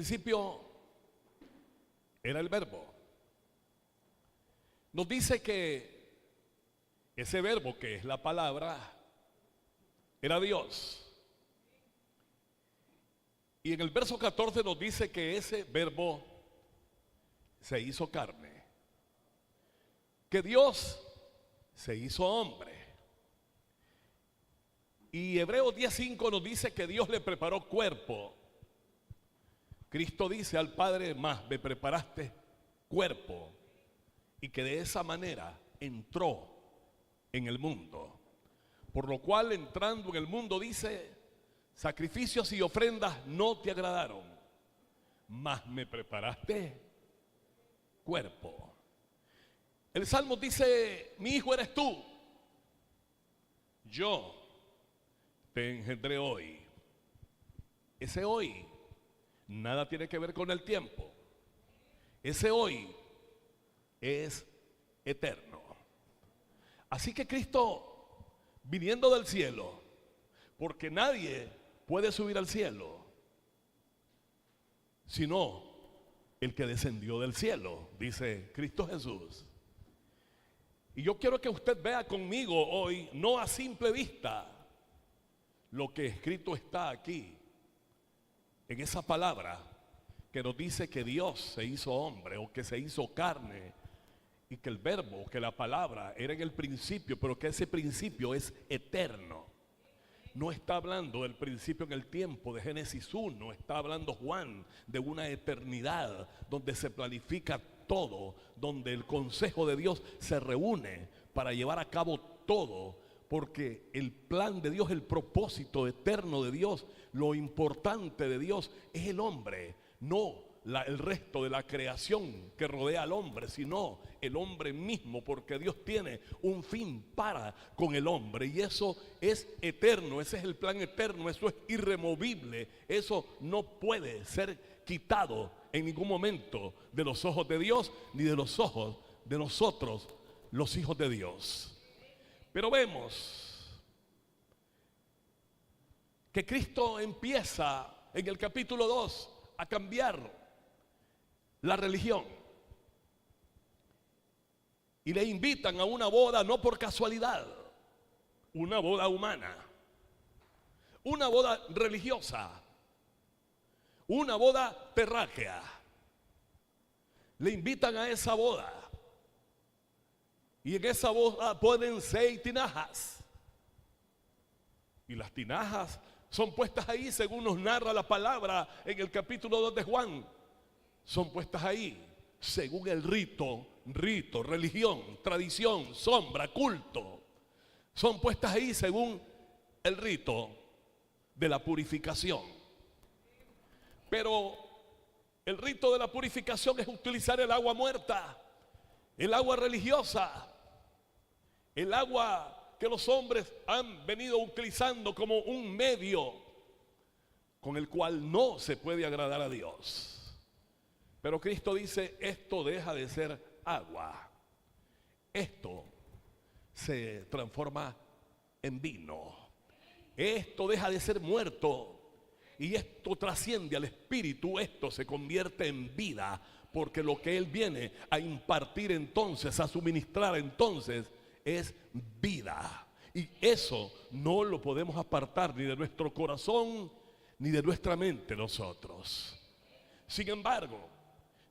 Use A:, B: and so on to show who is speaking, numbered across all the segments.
A: principio era el Verbo. Nos dice que ese Verbo, que es la palabra, era Dios. Y en el verso 14 nos dice que ese Verbo se hizo carne, que Dios se hizo hombre. Y Hebreos 10:5 nos dice que Dios le preparó cuerpo. Cristo dice al Padre: más me preparaste cuerpo. Y que de esa manera entró en el mundo. Por lo cual, entrando en el mundo, dice: sacrificios y ofrendas no te agradaron, mas me preparaste cuerpo. El Salmo dice: mi hijo eres tú, yo te engendré hoy. Ese hoy nada tiene que ver con el tiempo. Ese hoy es eterno. Así que Cristo, viniendo del cielo, porque nadie puede subir al cielo sino el que descendió del cielo, dice Cristo Jesús. Y yo quiero que usted vea conmigo hoy, no a simple vista, lo que escrito está aquí, en esa palabra que nos dice que Dios se hizo hombre, o que se hizo carne, y que el Verbo, que la palabra era en el principio, pero que ese principio es eterno. No está hablando del principio en el tiempo de Génesis 1, está hablando Juan de una eternidad donde se planifica todo, donde el consejo de Dios se reúne para llevar a cabo todo, porque el plan de Dios, el propósito eterno de Dios, lo importante de Dios es el hombre, no el resto de la creación que rodea al hombre, sino el hombre mismo, porque Dios tiene un fin para con el hombre, y eso es eterno, ese es el plan eterno, eso es irremovible, eso no puede ser quitado en ningún momento de los ojos de Dios, ni de los ojos de nosotros, los hijos de Dios. Pero vemos que Cristo empieza en el capítulo 2 a cambiar la religión, y le invitan a una boda no por casualidad, una boda humana, una boda religiosa, una boda terráquea. Le invitan a esa boda, y en esa boda ponen 6 tinajas, y las tinajas son puestas ahí según nos narra la palabra en el capítulo 2 de Juan. Son puestas ahí según el rito, religión, tradición, sombra, culto. Son puestas ahí según el rito de la purificación. Pero el rito de la purificación es utilizar el agua muerta, el agua religiosa, el agua que los hombres han venido utilizando como un medio con el cual no se puede agradar a Dios. Pero Cristo dice: esto deja de ser agua, esto se transforma en vino, esto deja de ser muerto y esto trasciende al espíritu, esto se convierte en vida, porque lo que Él viene a impartir entonces, a suministrar entonces, es vida. Y eso no lo podemos apartar ni de nuestro corazón ni de nuestra mente nosotros. Sin embargo,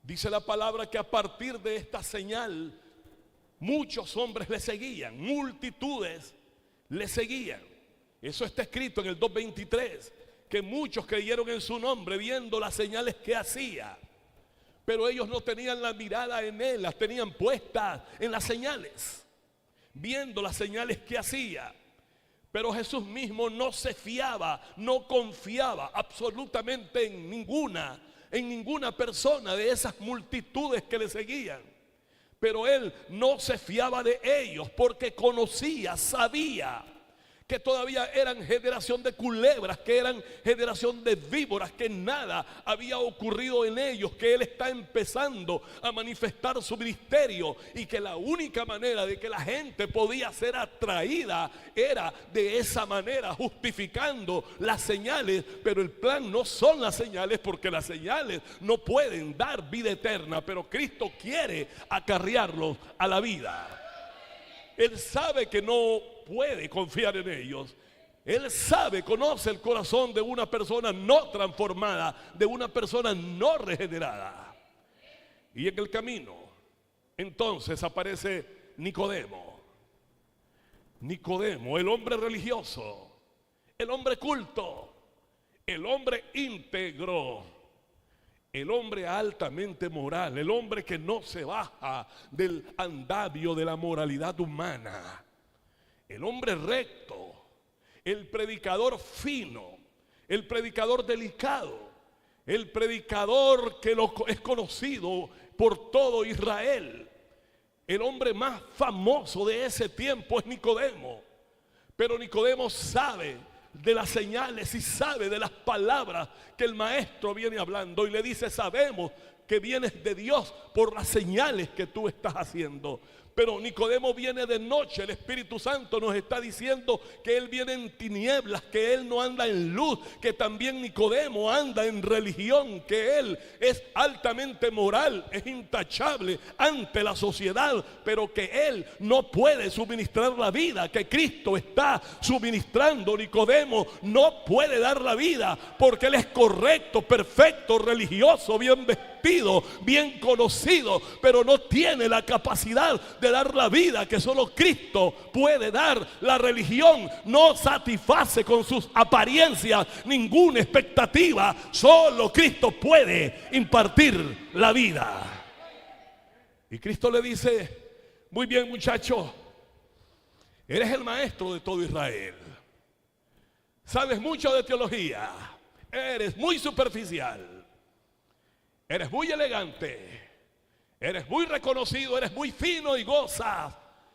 A: dice la palabra que a partir de esta señal muchos hombres le seguían, multitudes le seguían. Eso está escrito en el 2:23, que muchos creyeron en su nombre viendo las señales que hacía. Pero ellos no tenían la mirada en Él, las tenían puestas en las señales, viendo las señales que hacía. Pero Jesús mismo no se fiaba, no confiaba absolutamente en ninguna persona de esas multitudes que le seguían. Pero Él no se fiaba de ellos, porque conocía, sabía que todavía eran generación de culebras, que eran generación de víboras, que nada había ocurrido en ellos, que Él está empezando a manifestar su ministerio y que la única manera de que la gente podía ser atraída era de esa manera, justificando las señales. Pero el plan no son las señales, porque las señales no pueden dar vida eterna, pero Cristo quiere acarrearlos a la vida. Él sabe que no puede confiar en ellos. Él sabe, conoce el corazón de una persona no transformada, de una persona no regenerada. Y en el camino, entonces aparece Nicodemo. Nicodemo, el hombre religioso, el hombre culto, el hombre íntegro, el hombre altamente moral, el hombre que no se baja del andamio de la moralidad humana, el hombre recto, el predicador fino, el predicador delicado, el predicador que es conocido por todo Israel. El hombre más famoso de ese tiempo es Nicodemo. Pero Nicodemo sabe de las señales y sabe de las palabras que el maestro viene hablando, y le dice: sabemos que vienes de Dios por las señales que tú estás haciendo. Pero Nicodemo viene de noche. El Espíritu Santo nos está diciendo que él viene en tinieblas, que él no anda en luz, que también Nicodemo anda en religión, que él es altamente moral, es intachable ante la sociedad, pero que él no puede suministrar la vida que Cristo está suministrando. Nicodemo no puede dar la vida porque él es correcto, perfecto, religioso, bien vestido, bien conocido, pero no tiene la capacidad de dar la vida que solo Cristo puede dar. La religión no satisface con sus apariencias ninguna expectativa. Solo Cristo puede impartir la vida. Y Cristo le dice: muy bien, muchacho, eres el maestro de todo Israel, sabes mucho de teología, eres muy superficial, eres muy elegante, eres muy reconocido, eres muy fino y gozas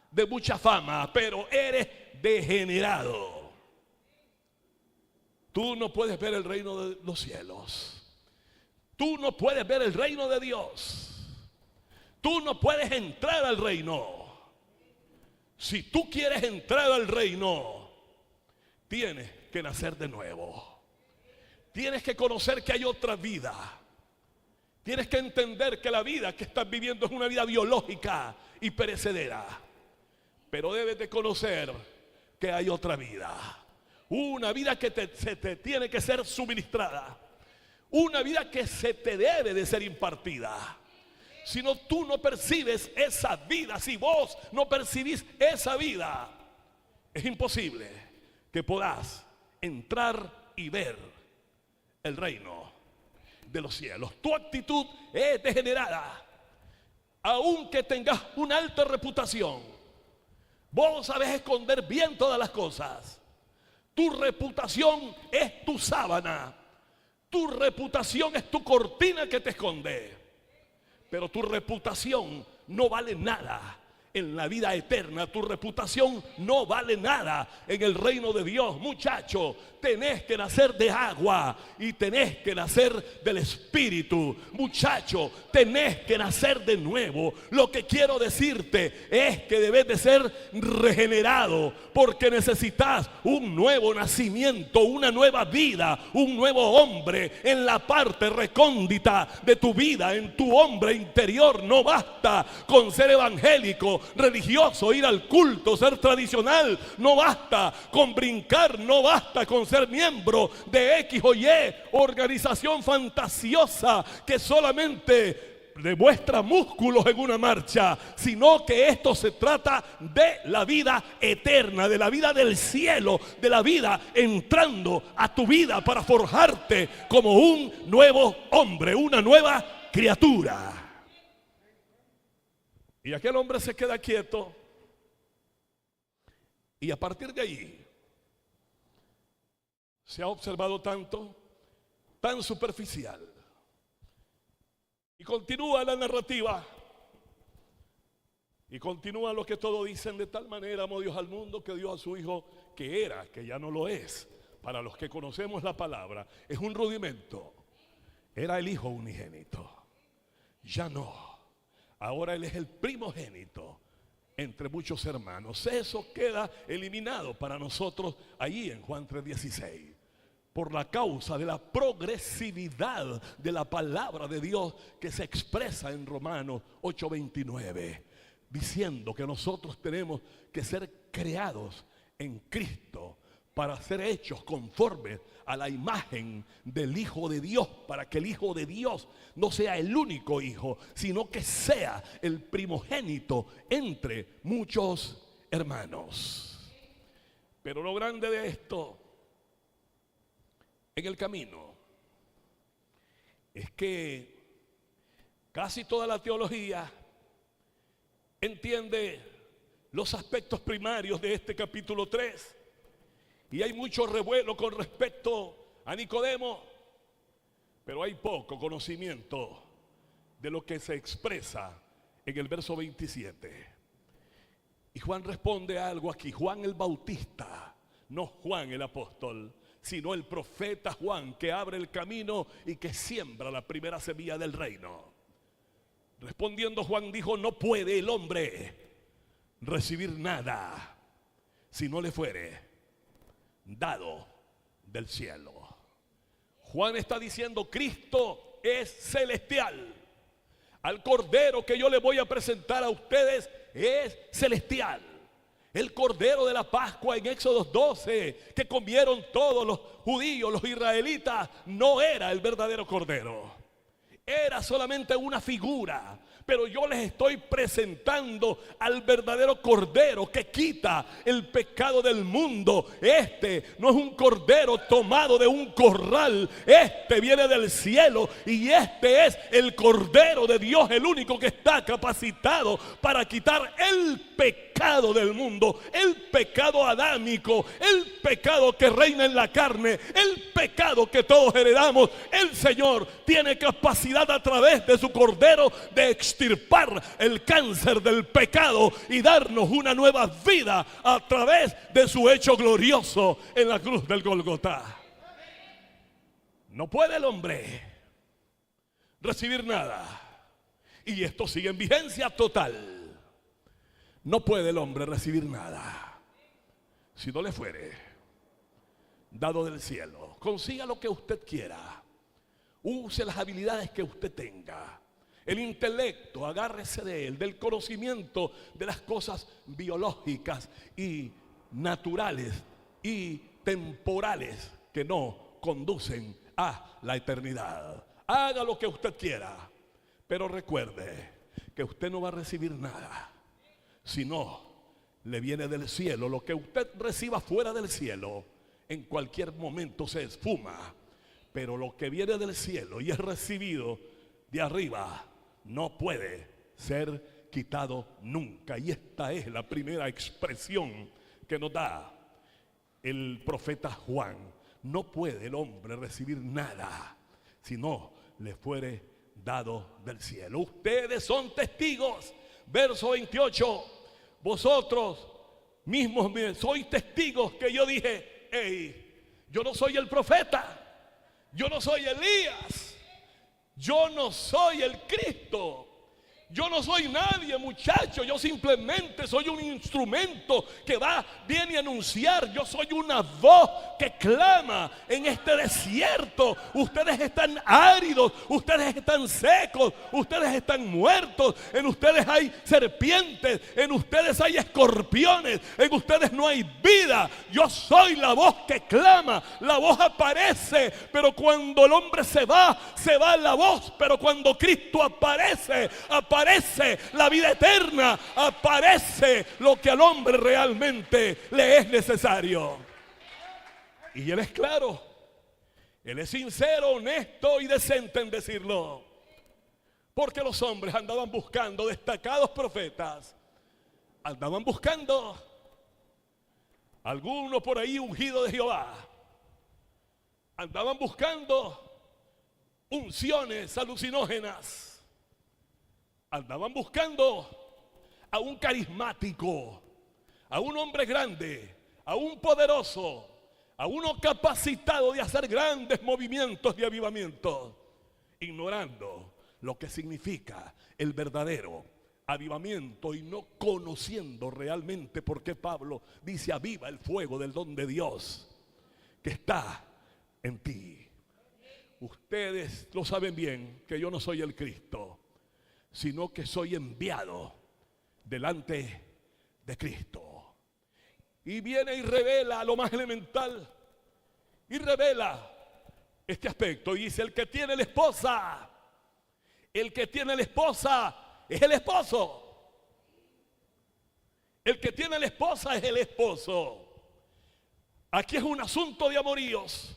A: de mucha fama, pero eres degenerado. Tú no puedes ver el reino de los cielos. Tú no puedes ver el reino de Dios. Tú no puedes entrar al reino. Si tú quieres entrar al reino, tienes que nacer de nuevo. Tienes que conocer que hay otra vida. Tienes que entender que la vida que estás viviendo es una vida biológica y perecedera. Pero debes de conocer que hay otra vida. Una vida que se te tiene que ser suministrada. Una vida que se te debe de ser impartida. Si no, tú no percibes esa vida. Si vos no percibís esa vida, es imposible que puedas entrar y ver el reino de los cielos. Tu actitud es degenerada. Aunque tengas una alta reputación, vos sabés esconder bien todas las cosas. Tu reputación es tu sábana. Tu reputación es tu cortina que te esconde. Pero tu reputación no vale nada en la vida eterna. Tu reputación no vale nada en el reino de Dios. Muchacho, tenés que nacer de agua y tenés que nacer del Espíritu. Muchacho, tenés que nacer de nuevo. Lo que quiero decirte es que debes de ser regenerado, porque necesitas un nuevo nacimiento, una nueva vida, un nuevo hombre en la parte recóndita de tu vida, en tu hombre interior. No basta con ser evangélico, religioso, ir al culto, ser tradicional. No basta con brincar, no basta con ser miembro de X o Y organización fantasiosa que solamente demuestra músculos en una marcha, sino que esto se trata de la vida eterna, de la vida del cielo, de la vida entrando a tu vida para forjarte como un nuevo hombre, una nueva criatura. Y aquel hombre se queda quieto, y a partir de ahí se ha observado tanto, tan superficial. Y continúa la narrativa. Y continúa lo que todos dicen: de tal manera amó Dios al mundo que dio a su Hijo, que era, que ya no lo es. Para los que conocemos la palabra, es un rudimento. Era el Hijo unigénito, ya no. Ahora Él es el primogénito entre muchos hermanos. Eso queda eliminado para nosotros allí en Juan 3:16. Por la causa de la progresividad de la palabra de Dios que se expresa en Romanos 8:29, diciendo que nosotros tenemos que ser creados en Cristo para ser hechos conforme a la imagen del Hijo de Dios, para que el Hijo de Dios no sea el único hijo, sino que sea el primogénito entre muchos hermanos. Pero lo grande de esto en el camino es que casi toda la teología entiende los aspectos primarios de este capítulo 3. Y hay mucho revuelo con respecto a Nicodemo, pero hay poco conocimiento de lo que se expresa en el verso 27. Y Juan responde algo aquí. Juan el Bautista, no Juan el apóstol, sino el profeta Juan, que abre el camino y que siembra la primera semilla del reino. Respondiendo Juan dijo: no puede el hombre recibir nada si no le fuere dado del cielo. Juan está diciendo: Cristo es celestial. Al cordero que yo le voy a presentar a ustedes es celestial. El cordero de la Pascua en Éxodo 12 que comieron todos los judíos, los israelitas, no era el verdadero cordero. Era solamente una figura. Pero yo les estoy presentando al verdadero cordero que quita el pecado del mundo. Este no es un cordero tomado de un corral. Este viene del cielo y este es el cordero de Dios, el único que está capacitado para quitar el pecado del mundo, el pecado adámico, el pecado que reina en la carne, el pecado que todos heredamos. El Señor tiene capacidad a través de su cordero de extirpar el cáncer del pecado y darnos una nueva vida a través de su hecho glorioso en la cruz del Golgotá. No puede el hombre recibir nada, y esto sigue en vigencia total. No puede el hombre recibir nada si no le fuere dado del cielo. Consiga lo que usted quiera, use las habilidades que usted tenga, el intelecto, agárrese de él, del conocimiento de las cosas biológicas y naturales y temporales que no conducen a la eternidad. Haga lo que usted quiera, pero recuerde que usted no va a recibir nada si no le viene del cielo. Lo que usted reciba fuera del cielo en cualquier momento se esfuma, pero lo que viene del cielo y es recibido de arriba no puede ser quitado nunca. Y esta es la primera expresión que nos da el profeta Juan. No puede el hombre recibir nada si no le fuere dado del cielo. Ustedes son testigos. Verso 28. Vosotros mismos sois testigos que yo dije: hey, yo no soy el profeta, yo no soy Elías, yo no soy el Cristo, yo no soy nadie, muchachos. Yo simplemente soy un instrumento que viene a anunciar. Yo soy una voz que clama en este desierto. Ustedes están áridos, ustedes están secos, ustedes están muertos. En ustedes hay serpientes, en ustedes hay escorpiones, en ustedes no hay vida. Yo soy la voz que clama. La voz aparece, pero cuando el hombre se va la voz. Pero cuando Cristo aparece la vida eterna, aparece lo que al hombre realmente le es necesario. Y Él es claro, Él es sincero, honesto y decente en decirlo. Porque los hombres andaban buscando destacados profetas, andaban buscando alguno por ahí ungido de Jehová, andaban buscando unciones alucinógenas, andaban buscando a un carismático, a un hombre grande, a un poderoso, a uno capacitado de hacer grandes movimientos de avivamiento, ignorando lo que significa el verdadero avivamiento y no conociendo realmente por qué Pablo dice: aviva el fuego del don de Dios que está en ti. Ustedes lo saben bien que yo no soy el Cristo, sino que soy enviado delante de Cristo. Y viene y revela lo más elemental, y revela este aspecto, y dice: el que tiene la esposa, el que tiene la esposa es el esposo. El que tiene la esposa es el esposo. Aquí es un asunto de amoríos.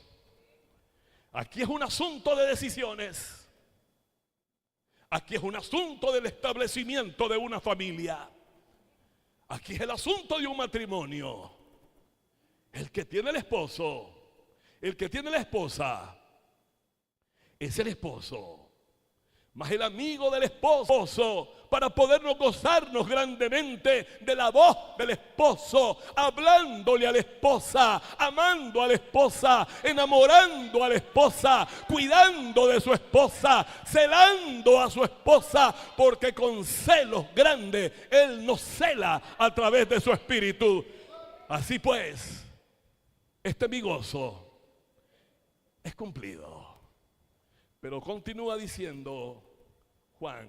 A: Aquí es un asunto de decisiones. Aquí es un asunto del establecimiento de una familia. Aquí es el asunto de un matrimonio. El que tiene el esposo, el que tiene la esposa, es el esposo. Mas el amigo del esposo, para podernos gozarnos grandemente de la voz del esposo, hablándole a la esposa, amando a la esposa, enamorando a la esposa, cuidando de su esposa, celando a su esposa, porque con celos grandes Él nos cela a través de su espíritu. Así pues, este mi gozo es cumplido. Pero continúa diciendo Juan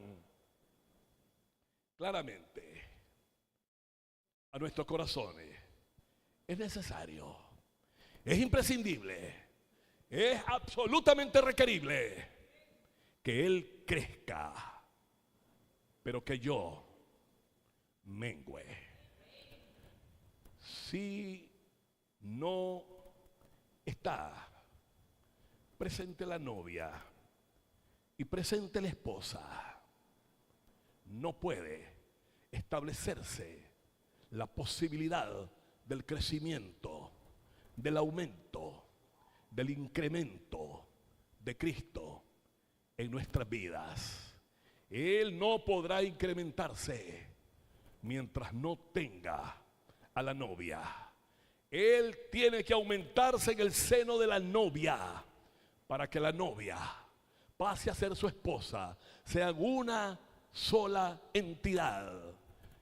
A: claramente a nuestros corazones: es necesario, es imprescindible, es absolutamente requerible que Él crezca, pero que yo mengüe. Si no está presente la novia y presente la esposa, no puede establecerse la posibilidad del crecimiento, del aumento, del incremento de Cristo en nuestras vidas. Él no podrá incrementarse mientras no tenga a la novia. Él tiene que aumentarse en el seno de la novia para que la novia pase a ser su esposa, sean una sola entidad,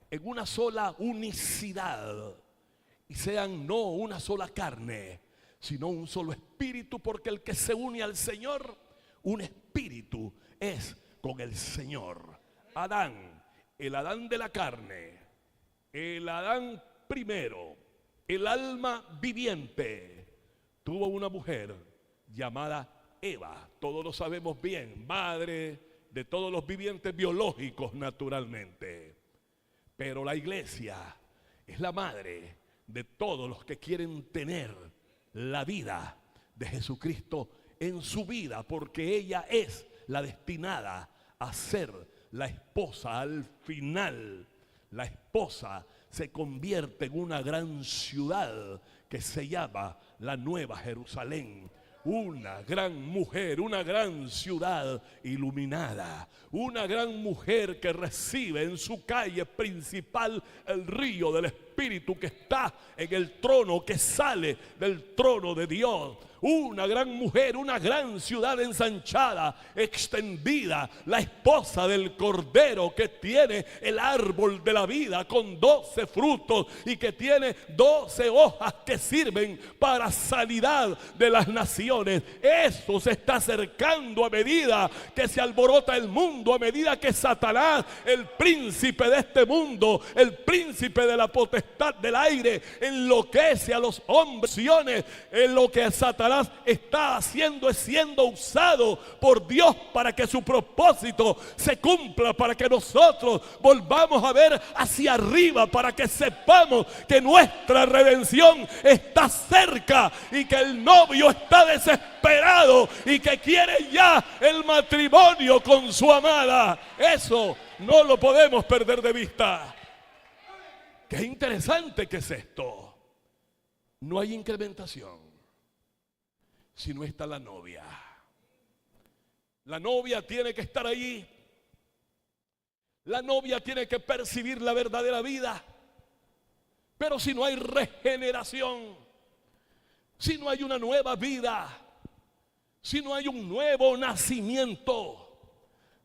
A: en una sola unicidad, y sean no una sola carne, sino un solo espíritu, porque el que se une al Señor, un espíritu es con el Señor. Adán, el Adán de la carne, el Adán primero, el alma viviente, tuvo una mujer llamada Eva, todos lo sabemos bien, madre de todos los vivientes biológicos naturalmente. Pero la iglesia es la madre de todos los que quieren tener la vida de Jesucristo en su vida, porque ella es la destinada a ser la esposa. Al final, la esposa se convierte en una gran ciudad que se llama la Nueva Jerusalén. Una gran mujer, una gran ciudad iluminada, una gran mujer que recibe en su calle principal el río del Espíritu que está en el trono, que sale del trono de Dios. Una gran mujer, una gran ciudad ensanchada, extendida, la esposa del Cordero, que tiene el árbol de la vida con 12 frutos y que tiene 12 hojas que sirven para sanidad de las naciones. Eso se está acercando a medida que se alborota el mundo, a medida que Satanás, el príncipe de este mundo, el príncipe de la potestad del aire, enloquece a los hombres. En lo que Satanás está haciendo es siendo usado por Dios para que su propósito se cumpla, para que nosotros volvamos a ver hacia arriba, para que sepamos que nuestra redención está cerca y que el novio está desesperado y que quiere ya el matrimonio con su amada. Eso no lo podemos perder de vista. Qué interesante que es esto. No hay incrementación si no está la novia. La novia tiene que estar allí. La novia tiene que percibir la verdadera vida. Pero si no hay regeneración, si no hay una nueva vida, si no hay un nuevo nacimiento,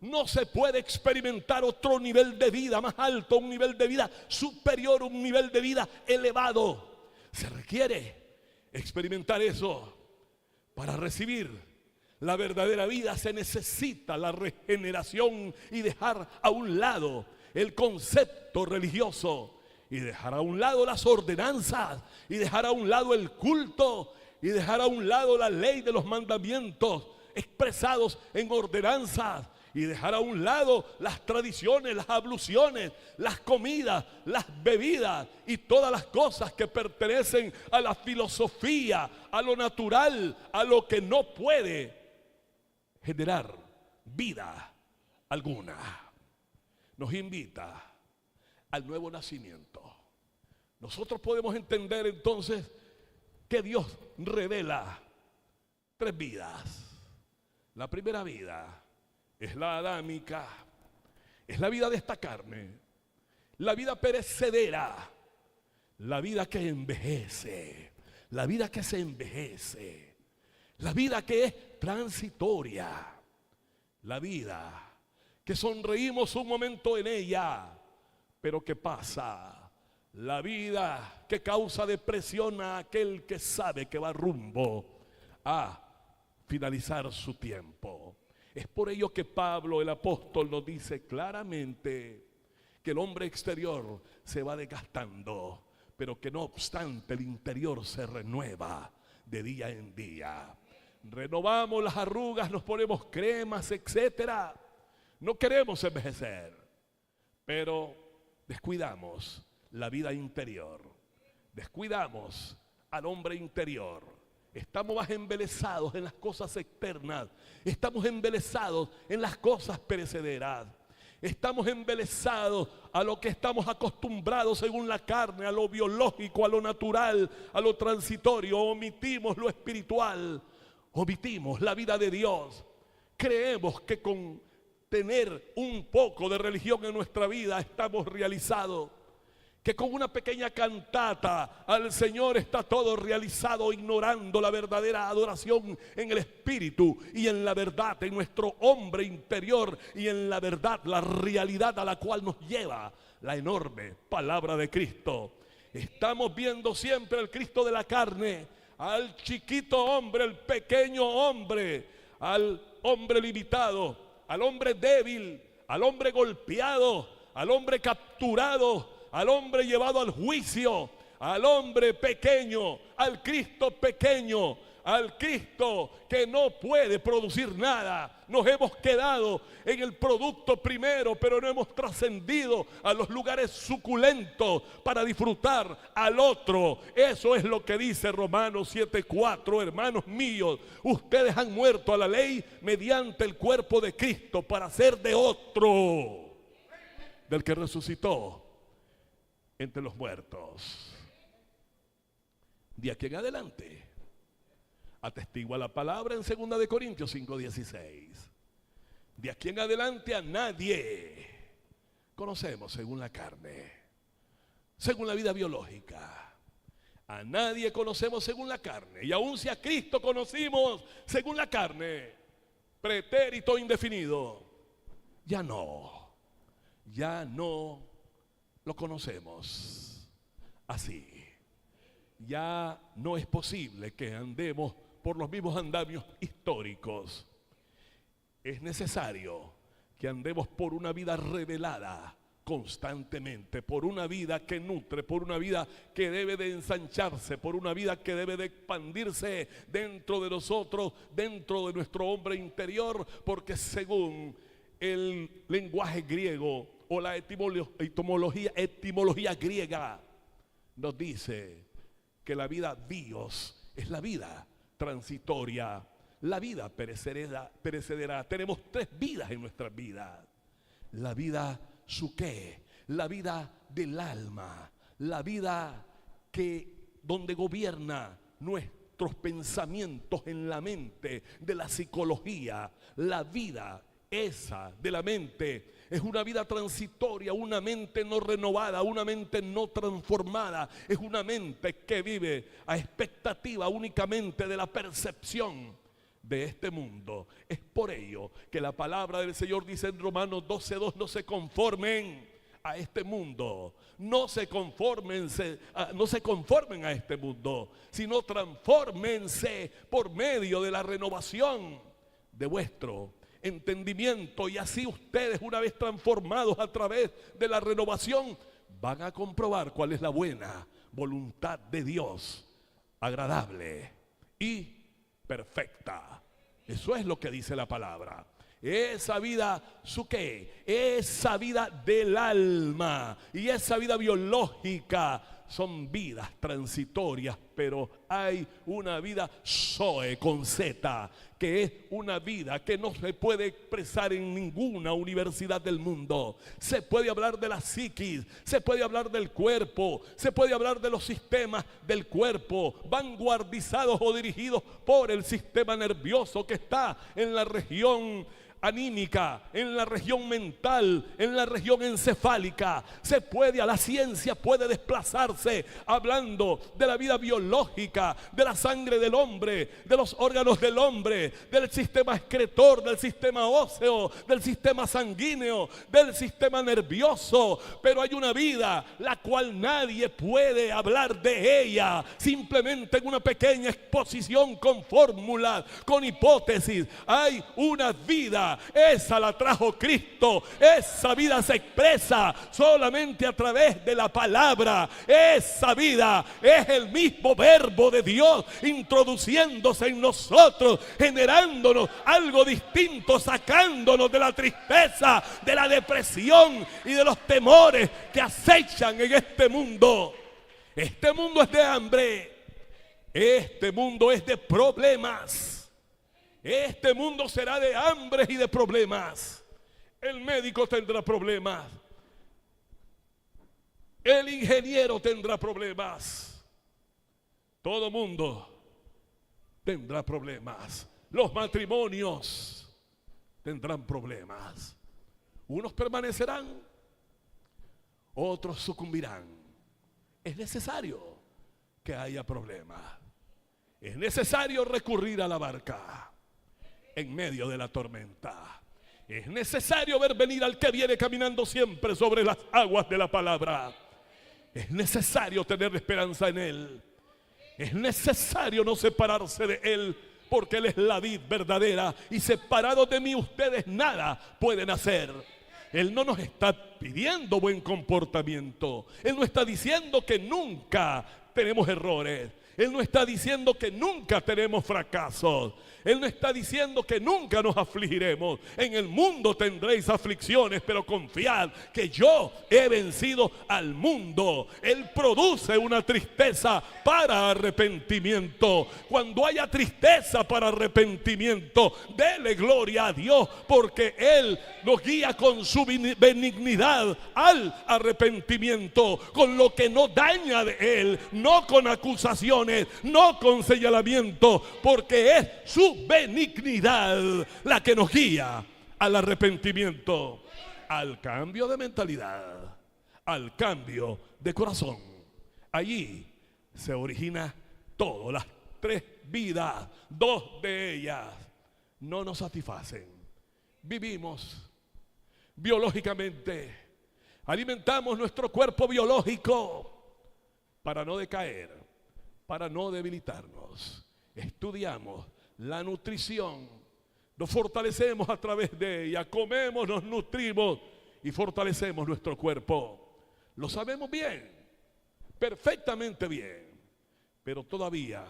A: no se puede experimentar otro nivel de vida más alto, un nivel de vida superior, un nivel de vida elevado. Se requiere experimentar eso. Para recibir la verdadera vida se necesita la regeneración y dejar a un lado el concepto religioso y dejar a un lado las ordenanzas y dejar a un lado el culto y dejar a un lado la ley de los mandamientos expresados en ordenanzas y dejar a un lado las tradiciones, las abluciones, las comidas, las bebidas y todas las cosas que pertenecen a la filosofía, a lo natural, a lo que no puede generar vida alguna. Nos invita al nuevo nacimiento. Nosotros podemos entender entonces que Dios revela 3 vidas. La primera vida es la adámica, es la vida de esta carne, la vida perecedera, la vida que envejece, la vida que se envejece, la vida que es transitoria, la vida que sonreímos un momento en ella, pero que pasa, la vida que causa depresión a aquel que sabe que va rumbo a finalizar su tiempo. Es por ello que Pablo, el apóstol, nos dice claramente que el hombre exterior se va desgastando, pero que no obstante el interior se renueva de día en día. Renovamos las arrugas, nos ponemos cremas, etcétera. No queremos envejecer, pero descuidamos la vida interior, descuidamos al hombre interior. Estamos más embelesados en las cosas externas. Estamos embelesados en las cosas perecederas. Estamos embelesados a lo que estamos acostumbrados según la carne, a lo biológico, a lo natural, a lo transitorio. Omitimos lo espiritual, omitimos la vida de Dios. Creemos que con tener un poco de religión en nuestra vida estamos realizados. Que con una pequeña cantata al Señor está todo realizado, ignorando la verdadera adoración en el Espíritu y en la verdad, en nuestro hombre interior y en la verdad, la realidad a la cual nos lleva la enorme palabra de Cristo. Estamos viendo siempre al Cristo de la carne, al chiquito hombre, el pequeño hombre, al hombre limitado, al hombre débil, al hombre golpeado, al hombre capturado, al hombre llevado al juicio, al hombre pequeño, al Cristo pequeño, al Cristo que no puede producir nada. Nos hemos quedado en el producto primero, pero no hemos trascendido a los lugares suculentos para disfrutar al otro. Eso es lo que dice Romanos 7:4. Hermanos míos, ustedes han muerto a la ley mediante el cuerpo de Cristo para ser de otro, del que resucitó entre los muertos. De aquí en adelante atestigua la palabra en 2 de Corintios 5:16. De aquí en adelante a nadie conocemos según la carne, según la vida biológica. A nadie conocemos según la carne. Y aun si a Cristo conocimos según la carne, pretérito indefinido, ya no lo conocemos así. Ya no es posible que andemos por los mismos andamios históricos. Es necesario que andemos por una vida revelada constantemente, por una vida que nutre, por una vida que debe de ensancharse, por una vida que debe de expandirse dentro de nosotros, dentro de nuestro hombre interior, porque según el lenguaje griego o la etimología griega nos dice que la vida bios es la vida transitoria, la vida perecedera. Tenemos 3 vidas en nuestras vidas: la vida psuké, la vida del alma, la vida donde gobierna nuestros pensamientos en la mente, de la psicología, la vida esa de la mente Es una vida transitoria, una mente no renovada, una mente no transformada. Es una mente que vive a expectativa únicamente de la percepción de este mundo. Es por ello que la palabra del Señor dice en Romanos 12:2: no se conformen a este mundo, no se conformen a este mundo, sino transfórmense por medio de la renovación de vuestro entendimiento, y así ustedes, una vez transformados a través de la renovación, van a comprobar cuál es la buena voluntad de Dios, agradable y perfecta. Eso es lo que dice la palabra. Esa vida, ¿su qué? Esa vida del alma y esa vida biológica son vidas transitorias, pero hay una vida Zoe con Z, que es una vida que no se puede expresar en ninguna universidad del mundo. Se puede hablar de la psiquis, se puede hablar del cuerpo, se puede hablar de los sistemas del cuerpo, vanguardizados o dirigidos por el sistema nervioso que está en la región anímica, en la región mental, en la región encefálica. La ciencia puede desplazarse hablando de la vida biológica, de la sangre del hombre, de los órganos del hombre, del sistema excretor, del sistema óseo, del sistema sanguíneo, del sistema nervioso. Pero hay una vida la cual nadie puede hablar de ella simplemente en una pequeña exposición con fórmulas, con hipótesis. Hay una vida, esa la trajo Cristo. Esa vida se expresa solamente a través de la palabra. Esa vida es el mismo verbo de Dios introduciéndose en nosotros, generándonos algo distinto, sacándonos de la tristeza, de la depresión y de los temores que acechan en este mundo. Este mundo es de hambre, este mundo es de problemas. Este mundo será de hambre y de problemas. El médico tendrá problemas. El ingeniero tendrá problemas. Todo mundo tendrá problemas. Los matrimonios tendrán problemas. Unos permanecerán, otros sucumbirán. Es necesario que haya problemas. Es necesario recurrir a la barca en medio de la tormenta. Es necesario ver venir al que viene caminando siempre sobre las aguas de la palabra. Es necesario tener esperanza en Él. Es necesario no separarse de Él, porque Él es la vid verdadera, y separados de mí ustedes nada pueden hacer. Él no nos está pidiendo buen comportamiento. Él no está diciendo que nunca tenemos errores. Él no está diciendo que nunca tenemos fracasos. Él no está diciendo que nunca nos afligiremos. En el mundo tendréis aflicciones, pero confiad que yo he vencido al mundo. Él produce una tristeza para arrepentimiento. Cuando haya tristeza para arrepentimiento, dele gloria a Dios, porque Él nos guía con su benignidad al arrepentimiento, con lo que no daña de Él, no con acusaciones, no con señalamiento, porque es su benignidad la que nos guía al arrepentimiento, al cambio de mentalidad, al cambio de corazón. Allí se origina todo. Las tres vidas, dos de ellas no nos satisfacen. Vivimos biológicamente, alimentamos nuestro cuerpo biológico para no decaer, para no debilitarnos. Estudiamos la nutrición, nos fortalecemos a través de ella, comemos, nos nutrimos y fortalecemos nuestro cuerpo. Lo sabemos bien, perfectamente bien, pero todavía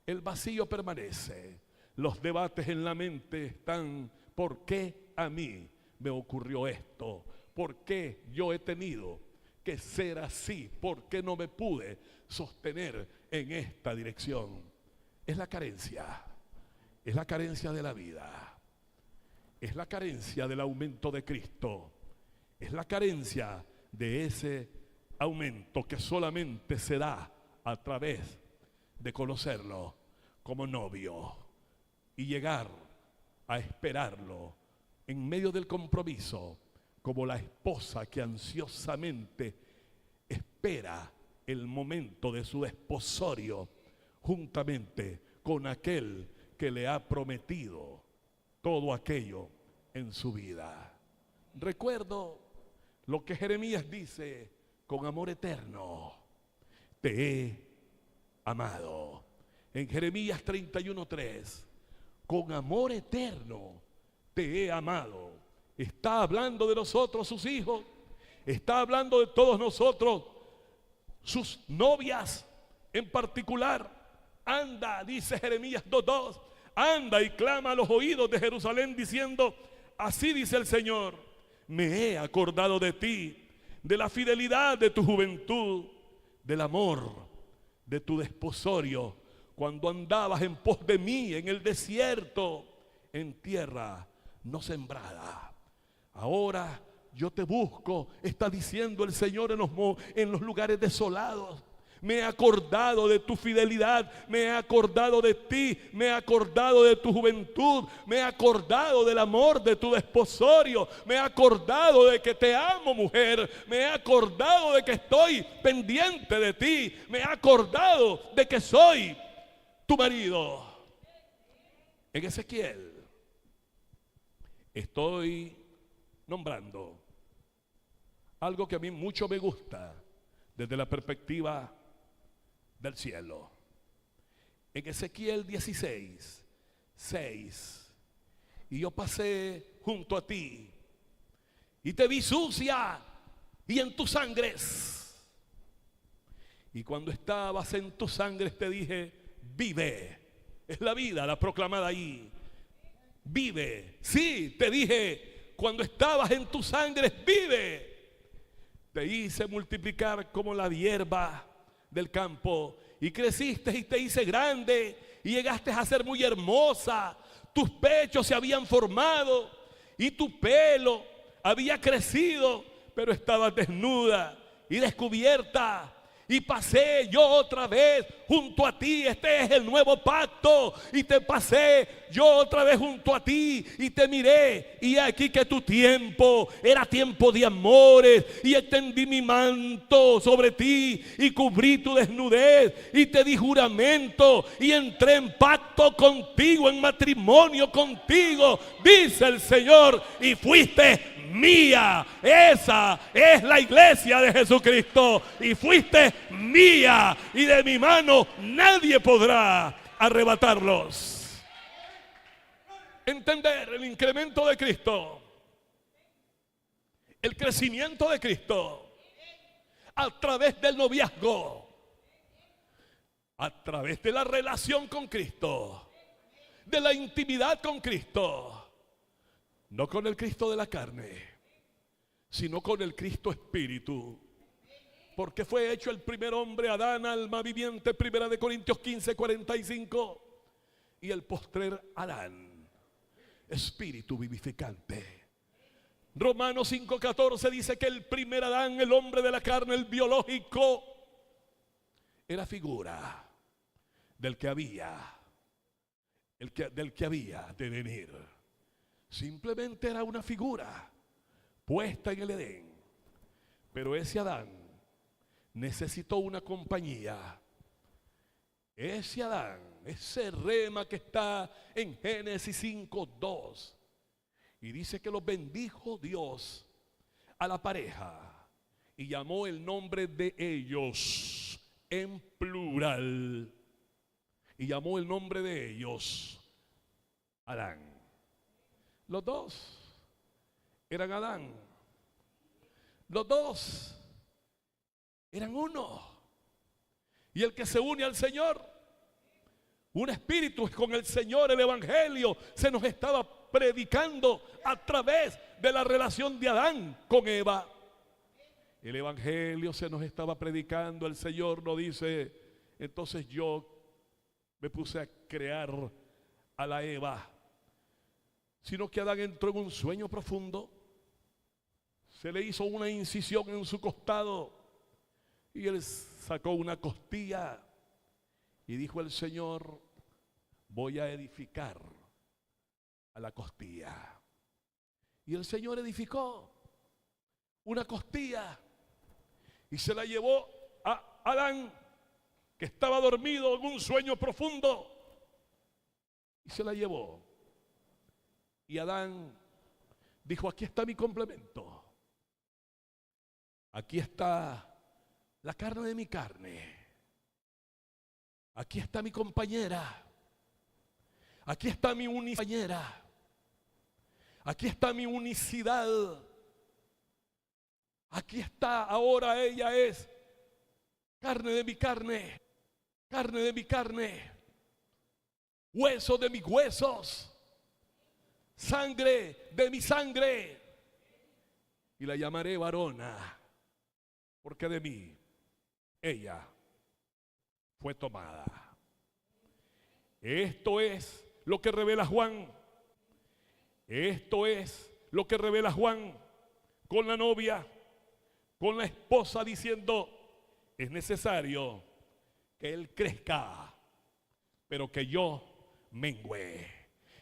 A: el vacío permanece. Los debates en la mente están: ¿por qué a mí me ocurrió esto? ¿Por qué yo he tenido que ser así? ¿Por qué no me pude sostener en esta dirección? Es la carencia. Es la carencia de la vida. Es la carencia del aumento de Cristo. Es la carencia de ese aumento que solamente se da a través de conocerlo como novio y llegar a esperarlo en medio del compromiso como la esposa que ansiosamente espera el momento de su desposorio juntamente con aquel que le ha prometido todo aquello en su vida. Recuerdo lo que Jeremías dice: con amor eterno te he amado. En Jeremías 31:3, con amor eterno te he amado. Está hablando de nosotros, sus hijos. Está hablando de todos nosotros, sus novias en particular. Anda, dice Jeremías 2:2, anda y clama a los oídos de Jerusalén diciendo: así dice el Señor, me he acordado de ti, de la fidelidad de tu juventud, del amor de tu desposorio, cuando andabas en pos de mí en el desierto, en tierra no sembrada. Ahora yo te busco, está diciendo el Señor, en los lugares desolados. Me he acordado de tu fidelidad, me he acordado de ti, me he acordado de tu juventud, me he acordado del amor de tu desposorio, me he acordado de que te amo, mujer, me he acordado de que estoy pendiente de ti, me he acordado de que soy tu marido. En Ezequiel estoy nombrando algo que a mí mucho me gusta desde la perspectiva del cielo. En Ezequiel 16:6, y yo pasé junto a ti y te vi sucia y en tus sangres, y cuando estabas en tus sangres te dije: vive. Es la vida la proclamada ahí. Vive. Sí, te dije cuando estabas en tus sangres: vive. Te hice multiplicar como la hierba del campo, y creciste y te hice grande, y llegaste a ser muy hermosa. Tus pechos se habían formado y tu pelo había crecido, pero estabas desnuda y descubierta. Y pasé yo otra vez junto a ti. Este es el nuevo pacto. Y te pasé yo otra vez junto a ti y te miré, y aquí que tu tiempo era tiempo de amores, y extendí mi manto sobre ti y cubrí tu desnudez y te di juramento y entré en pacto contigo, en matrimonio contigo, dice el Señor, y fuiste mía. Esa es la iglesia de Jesucristo. Y fuiste mía, y de mi mano nadie podrá arrebatarlos. Entender el incremento de Cristo, el crecimiento de Cristo a través del noviazgo, a través de la relación con Cristo, de la intimidad con Cristo. No con el Cristo de la carne, sino con el Cristo Espíritu. Porque fue hecho el primer hombre, Adán, alma viviente, 1 Corintios 15:45. Y el postrer Adán, espíritu vivificante. Romanos 5:14 dice que el primer Adán, el hombre de la carne, el biológico, era figura del que había, del que había de venir. Simplemente era una figura puesta en el Edén. Pero ese Adán necesitó una compañía. Ese Adán, ese rema que está en Génesis 5:2, y dice que los bendijo Dios a la pareja y llamó el nombre de ellos en plural, y llamó el nombre de ellos Adán. Los dos eran Adán. Los dos eran uno. Y el que se une al Señor, un espíritu es con el Señor. El evangelio se nos estaba predicando a través de la relación de Adán con Eva. El evangelio se nos estaba predicando. El Señor nos dice: entonces yo me puse a crear a la Eva, sino que Adán entró en un sueño profundo. Se le hizo una incisión en su costado y él sacó una costilla, y dijo el Señor: voy a edificar a la costilla. Y el Señor edificó una costilla y se la llevó a Adán, que estaba dormido en un sueño profundo, y se la llevó. Y Adán dijo: aquí está mi complemento, aquí está la carne de mi carne, aquí está mi compañera, aquí está mi compañera, aquí está mi unicidad, aquí está, ahora ella es carne de mi carne, carne de mi carne, hueso de mis huesos, sangre de mi sangre, y la llamaré varona, porque de mí ella fue tomada. Esto es lo que revela Juan. Esto es lo que revela Juan con la novia, con la esposa, diciendo: es necesario que él crezca, pero que yo mengüe.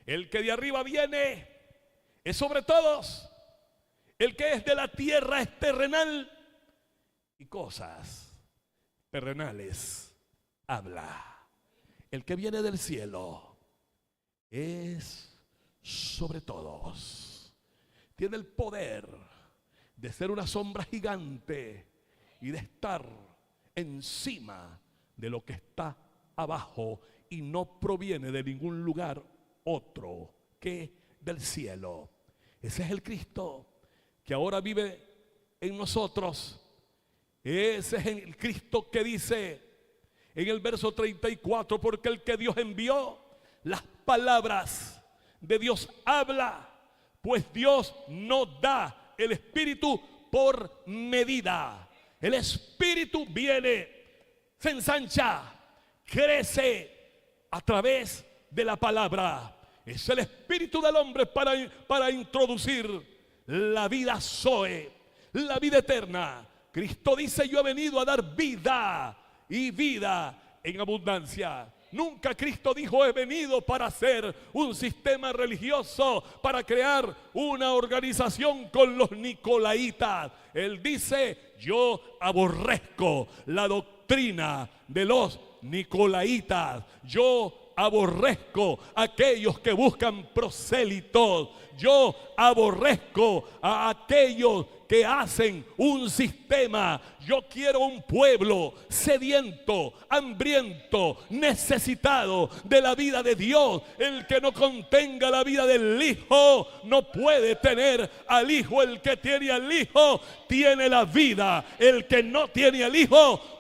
A: El que de arriba viene es sobre todos. El que es de la tierra es terrenal, y cosas terrenales habla. El que viene del cielo es sobre todos. Tiene el poder de ser una sombra gigante y de estar encima de lo que está abajo, y no proviene de ningún lugar otro que del cielo. Ese es el Cristo que ahora vive en nosotros. Ese es el Cristo que dice en el verso 34: porque el que Dios envió, las palabras de Dios habla, pues Dios no da el Espíritu por medida. El Espíritu viene, se ensancha, crece a través de la palabra. Es el Espíritu del hombre para introducir la vida Zoe, la vida eterna. Cristo dice: yo he venido a dar vida y vida en abundancia. Nunca Cristo dijo: he venido para hacer un sistema religioso, para crear una organización con los nicolaitas. Él dice: yo aborrezco la doctrina de los nicolaitas. Yo aborrezco a aquellos que buscan prosélitos. Yo aborrezco a aquellos que hacen un sistema. Yo quiero un pueblo sediento, hambriento, necesitado de la vida de Dios. El que no contenga la vida del Hijo no puede tener al Hijo. El que tiene al Hijo tiene la vida. El que no tiene al Hijo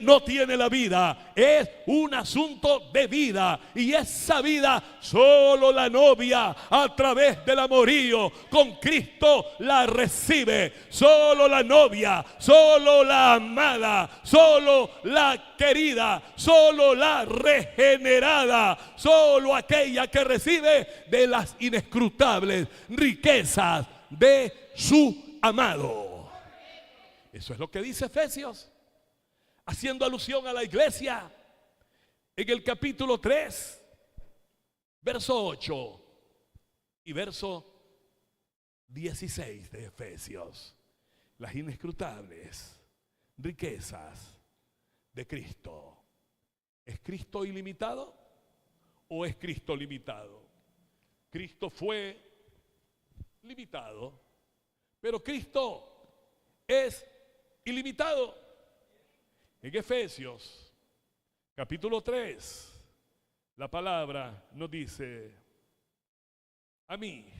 A: no tiene la vida. Es un asunto de vida, y esa vida solo la novia, a través del amorío con Cristo, la recibe. Solo la novia, solo la amada, solo la querida, solo la regenerada, solo aquella que recibe de las inescrutables riquezas de su amado. Eso es lo que dice Efesios, haciendo alusión a la iglesia en el capítulo 3, verso 8 y verso 16 de Efesios. Las inescrutables riquezas de Cristo. ¿Es Cristo ilimitado o es Cristo limitado? Cristo fue limitado, pero Cristo es ilimitado. En Efesios capítulo 3, la palabra nos dice: a mí,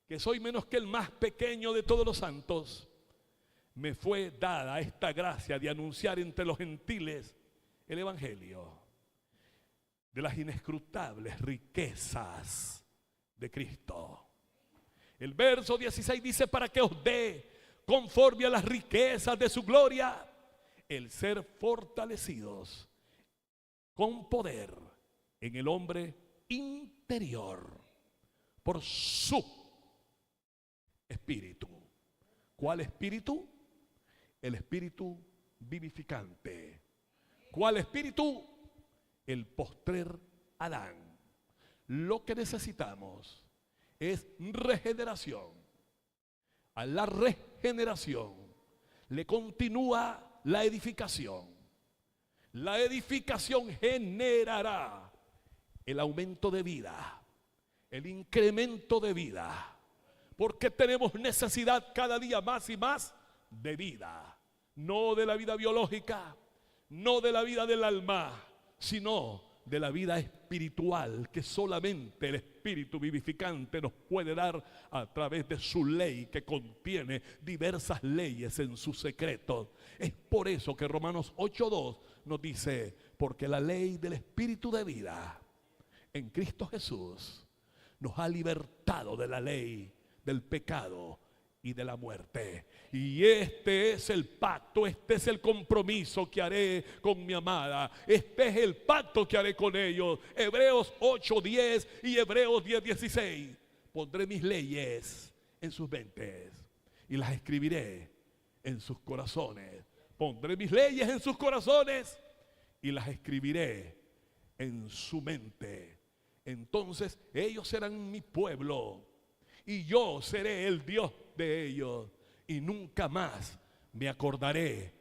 A: que soy menos que el más pequeño de todos los santos, me fue dada esta gracia de anunciar entre los gentiles el evangelio de las inescrutables riquezas de Cristo. El verso 16 dice: para que os dé, conforme a las riquezas de su gloria, el ser fortalecidos con poder en el hombre interior por su espíritu. ¿Cuál espíritu? El espíritu vivificante. ¿Cuál espíritu? El postrer Adán. Lo que necesitamos es regeneración. A la regeneración generación le continúa la edificación. La edificación generará el aumento de vida, el incremento de vida, porque tenemos necesidad cada día más y más de vida, no de la vida biológica, no de la vida del alma, sino de la vida espiritual que solamente el Espíritu vivificante nos puede dar a través de su ley, que contiene diversas leyes en su secreto. Es por eso que Romanos 8:2 nos dice: porque la ley del Espíritu de vida en Cristo Jesús nos ha libertado de la ley del pecado y de la muerte. Y este es el pacto, este es el compromiso que haré con mi amada, este es el pacto que haré con ellos. Hebreos 8:10 y Hebreos 10:16. Pondré mis leyes en sus mentes y las escribiré en sus corazones. Pondré mis leyes en sus corazones y las escribiré en su mente. Entonces ellos serán mi pueblo y yo seré el Dios de ellos, y nunca más me acordaré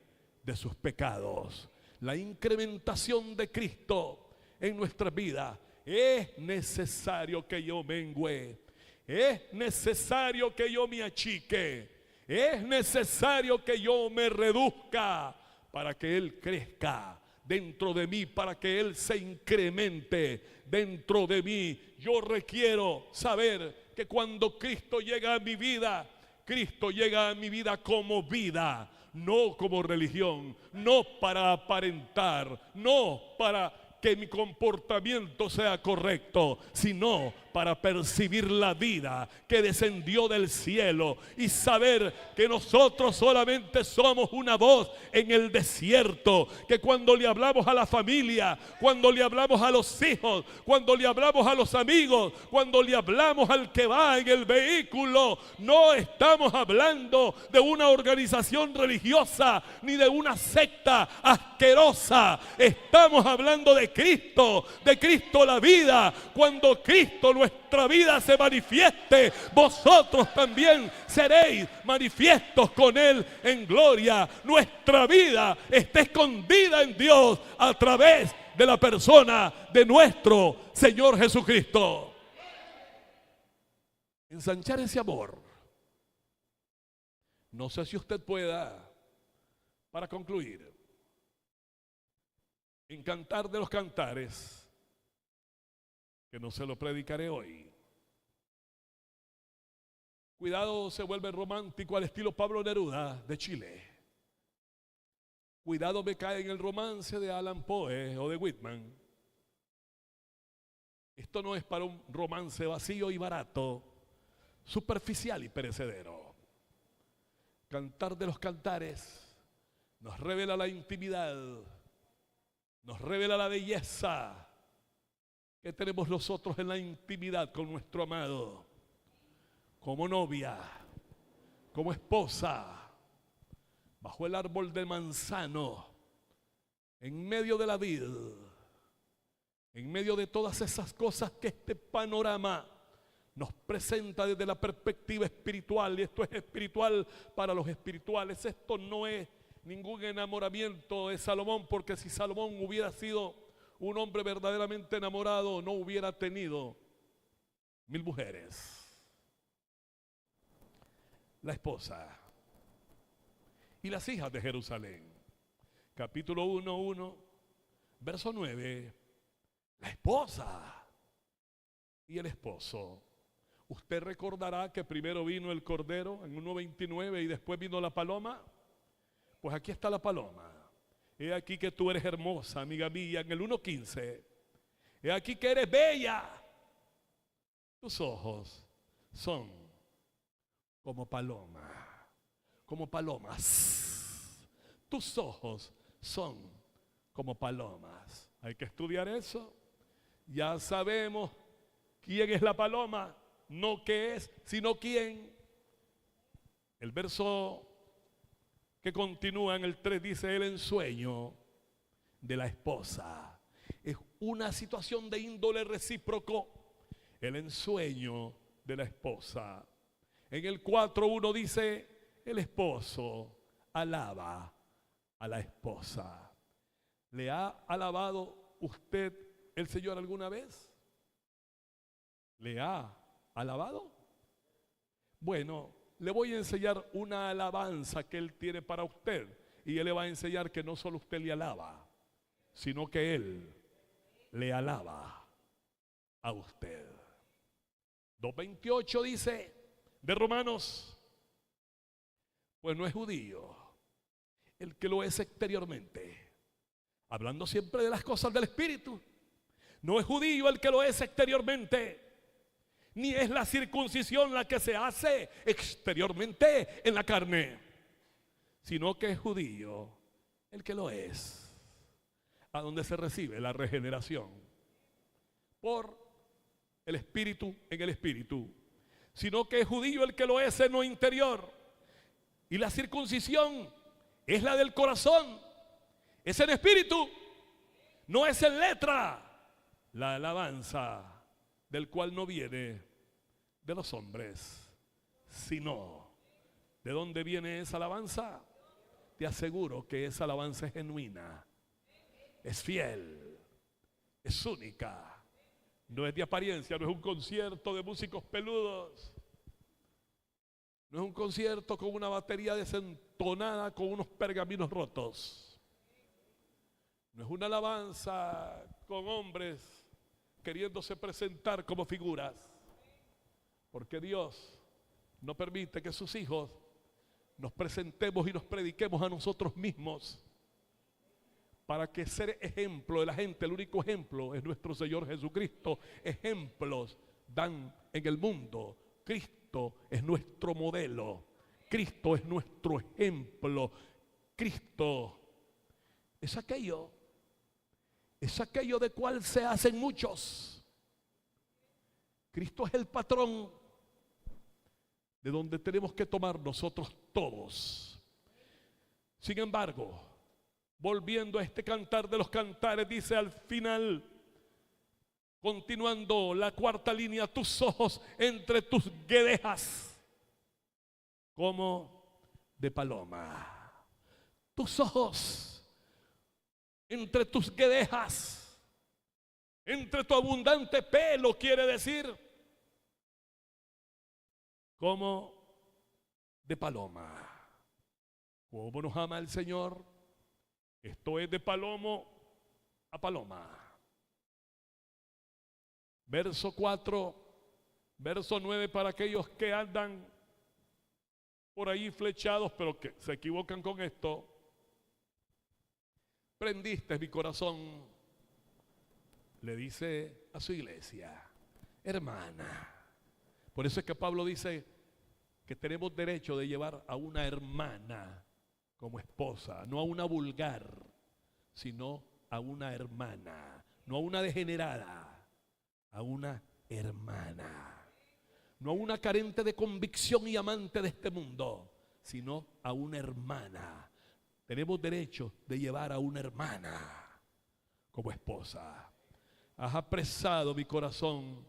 A: de sus pecados. La incrementación de Cristo en nuestra vida: es necesario que yo mengüe, es necesario que yo me achique, es necesario que yo me reduzca para que Él crezca dentro de mí, para que Él se incremente dentro de mí. Yo requiero saber que cuando Cristo llega a mi vida, Cristo llega a mi vida como vida, no como religión, no para aparentar, no para que mi comportamiento sea correcto, sino para percibir la vida que descendió del cielo y saber que nosotros solamente somos una voz en el desierto, que cuando le hablamos a la familia, cuando le hablamos a los hijos, cuando le hablamos a los amigos, cuando le hablamos al que va en el vehículo, no estamos hablando de una organización religiosa ni de una secta asquerosa. Estamos hablando de Cristo la vida. Cuando Cristo nuestra vida se manifieste, vosotros también seréis manifiestos con Él en gloria. Nuestra vida está escondida en Dios a través de la persona de nuestro Señor Jesucristo. Ensanchar ese amor. No sé si usted pueda, para concluir, en Cantar de los Cantares, que no se lo predicaré hoy. Cuidado, se vuelve romántico al estilo Pablo Neruda de Chile. Cuidado, me cae en el romance de Allan Poe o de Whitman. Esto no es para un romance vacío y barato, superficial y perecedero. Cantar de los Cantares nos revela la intimidad, nos revela la belleza que tenemos nosotros en la intimidad con nuestro amado, como novia, como esposa, bajo el árbol de manzano, en medio de la vid, en medio de todas esas cosas que este panorama nos presenta desde la perspectiva espiritual. Y esto es espiritual para los espirituales. Esto no es ningún enamoramiento de Salomón, porque si Salomón hubiera sido un hombre verdaderamente enamorado, no hubiera tenido 1000 mujeres. La esposa y las hijas de Jerusalén. Capítulo 1, verso 9. La esposa y el esposo. Usted recordará que primero vino el cordero en 1:29 y después vino la paloma. Pues aquí está la paloma. He aquí que tú eres hermosa, amiga mía, en el 1:15. He aquí que eres bella. Tus ojos son como paloma, como palomas. Tus ojos son como palomas. Hay que estudiar eso. Ya sabemos quién es la paloma, no qué es, sino quién. El verso que continúa en el 3 dice: el ensueño de la esposa. Es una situación de índole recíproco. El ensueño de la esposa. En el 4:1 dice: el esposo alaba a la esposa. ¿Le ha alabado usted el Señor alguna vez? ¿Le ha alabado? Bueno, le voy a enseñar una alabanza que Él tiene para usted. Y Él le va a enseñar que no solo usted le alaba, sino que Él le alaba a usted. 2:28 dice de Romanos: pues no es judío el que lo es exteriormente, hablando siempre de las cosas del Espíritu. No es judío el que lo es exteriormente, ni es la circuncisión la que se hace exteriormente en la carne, sino que es judío el que lo es, a donde se recibe la regeneración por el Espíritu en el Espíritu, sino que es judío el que lo es en lo interior. Y la circuncisión es la del corazón, es en espíritu, no es en letra. La alabanza del cual no viene de los hombres, sino ¿de dónde viene esa alabanza? Te aseguro que esa alabanza es genuina, es fiel, es única, no es de apariencia, no es un concierto de músicos peludos, no es un concierto con una batería desentonada con unos pergaminos rotos, no es una alabanza con hombres queriéndose presentar como figuras, porque Dios no permite que sus hijos nos presentemos y nos prediquemos a nosotros mismos para que ser ejemplo de la gente. El único ejemplo es nuestro Señor Jesucristo. Ejemplos dan en el mundo. Cristo es nuestro modelo, Cristo es nuestro ejemplo. Cristo es aquello de cual se hacen muchos. Cristo es el patrón de donde tenemos que tomar nosotros todos. Sin embargo, volviendo a este cantar de los cantares, dice al final, continuando la cuarta línea: tus ojos entre tus guedejas como de paloma. Tus ojos entre tus guedejas, entre tu abundante pelo, quiere decir, como de paloma. ¿Cómo nos ama el Señor? Esto es de palomo a paloma. Verso 4, verso 9, para aquellos que andan por ahí flechados, pero que se equivocan con esto. Prendiste mi corazón, le dice a su iglesia, hermana. Por eso es que Pablo dice que tenemos derecho de llevar a una hermana como esposa, no a una vulgar, sino a una hermana, no a una degenerada, a una hermana, no a una carente de convicción y amante de este mundo, sino a una hermana. Tenemos derecho de llevar a una hermana como esposa. Has apresado mi corazón